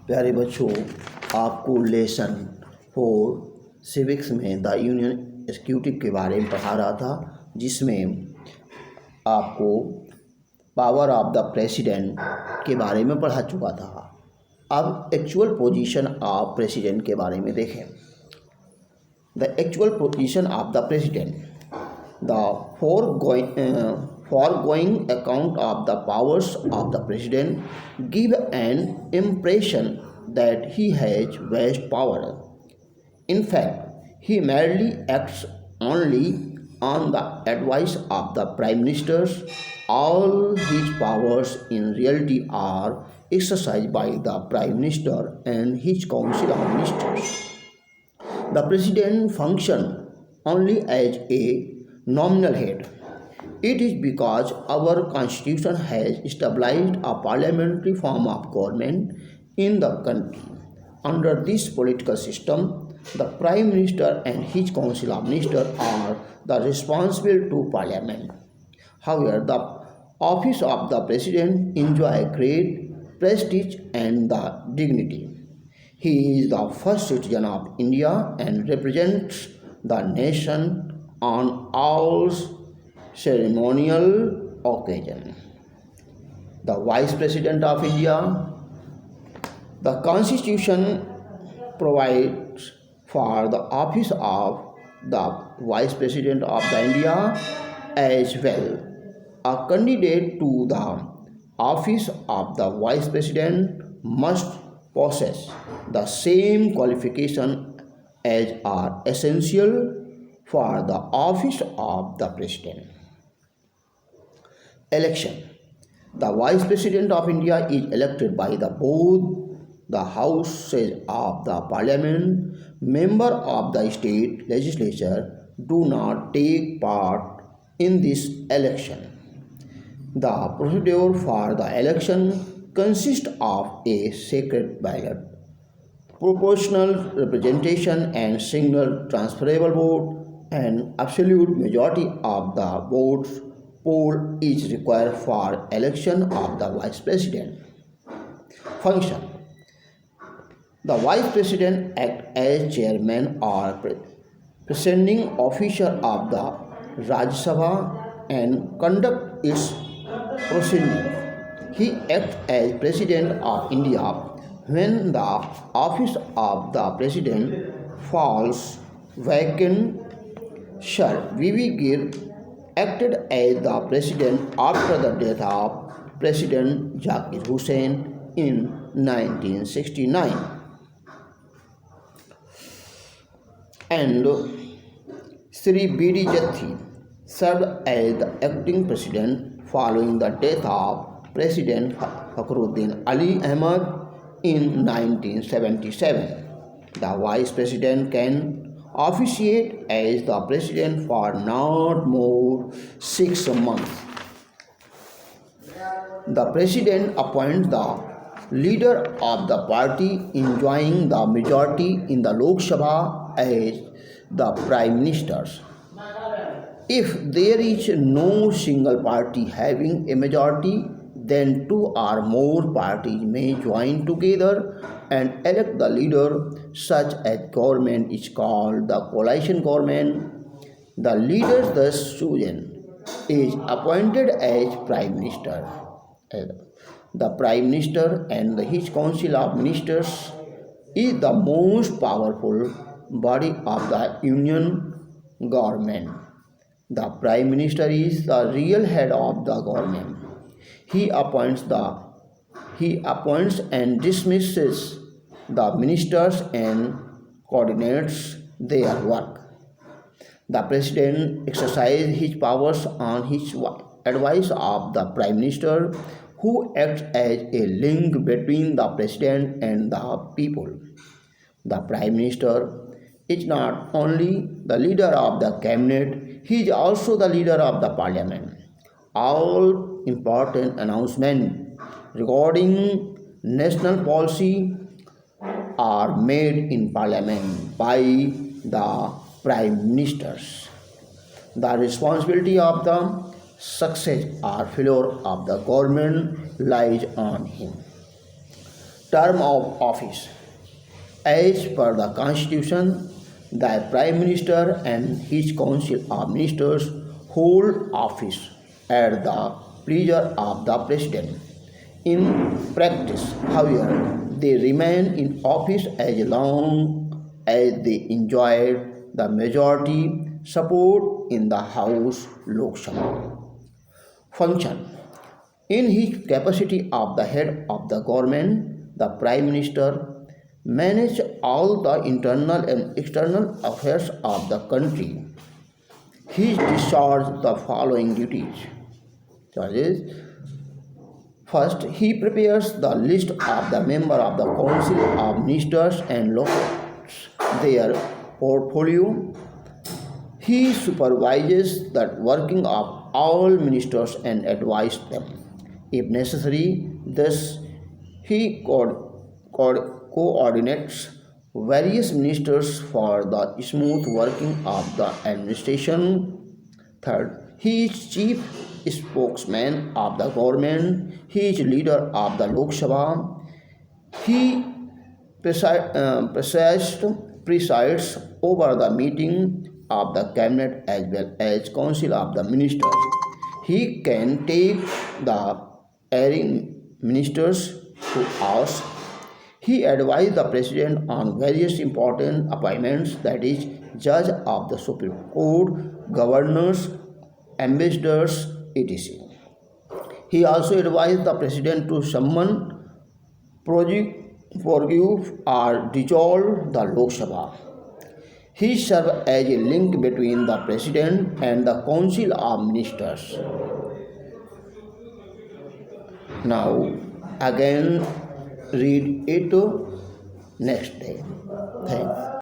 प्यारे बच्चों, आपको लेसन 4 सिविक्स में द यूनियन एग्जीक्यूटिव के बारे में पढ़ा रहा था, जिसमें आपको पावर ऑफ द प्रेसिडेंट के बारे में पढ़ा चुका था। अब एक्चुअल पोजीशन ऑफ प्रेसिडेंट के बारे में देखें। The actual position of the president, the foregoing account of the powers of the president give an impression that he has vast power. In fact, he merely acts only on the advice of the prime ministers. All his powers in reality are exercised by the prime minister and his council of ministers. The president functions only as a nominal head. It is because our constitution has established a parliamentary form of government in the country. Under this political system, the Prime Minister and his council of ministers are the responsible to parliament. However, the office of the president enjoys great prestige and the dignity. He is the first citizen of India and represents the nation on all ceremonial occasion. The Vice President of India. The Constitution provides for the office of the Vice President of the India as well. A candidate to the office of the Vice President must possess the same qualification as are essential for the office of the President. Election. The Vice President of India is elected by both the houses of the Parliament. Members of the state legislature do not take part in this election. The procedure for the election consists of a secret ballot, proportional representation and single transferable vote. An absolute majority of the votes poll is required for election of the Vice President. Function. The Vice President acts as chairman or presiding officer of the Rajya Sabha and conducts its proceedings. He acts as President of India when the office of the President falls vacant. Sir V.V. Gir acted as the President after the death of President Zakir Hussain in 1969. And Sri B.D. Jathi served as the acting President following the death of President Fakhruddin Ali Ahmad in 1977. The Vice President can officiate as the President for not more 6 months. The President appoints the leader of the party enjoying the majority in the Lok Sabha as the Prime Minister. If there is no single party having a majority, then 2 or more parties may join together and elect the leader. Such a government is called the coalition government. The leader thus chosen is appointed as Prime Minister. The Prime Minister and his Council of Ministers is the most powerful body of the Union government. The Prime Minister is the real head of the government. He appoints and dismisses the ministers and coordinates their work. The President exercises his powers on his advice of the Prime Minister, who acts as a link between the President and the people. The Prime Minister is not only the leader of the cabinet, he is also the leader of the Parliament. All important announcements regarding national policy are made in Parliament by the Prime Ministers. The responsibility of the success or failure of the government lies on him. term of office. As per the Constitution, the Prime Minister and his Council of Ministers hold office at the pleasure of the President. In practice, however, they remain in office as long as they enjoy the majority support in the House Lok Sabha. Function. In his capacity of the head of the government, the Prime Minister manages all the internal and external affairs of the country. He discharges the following duties. Charges. First, he prepares the list of the members of the Council of Ministers and locates their portfolio. He supervises the working of all ministers and advises them. If necessary, thus he coordinates various ministers for the smooth working of the administration. Third, he is chief spokesman of the government. He is leader of the Lok Sabha. He presides over the meeting of the cabinet as well as council of the ministers. He can take the erring ministers to ask. He advised the president on various important appointments, that is, judge of the Supreme Court, governors, ambassadors, etc. He also advised the president to summon, forgive, or dissolve the Lok Sabha. He served as a link between the president and the council of ministers. Now, again, read it next day. Thanks.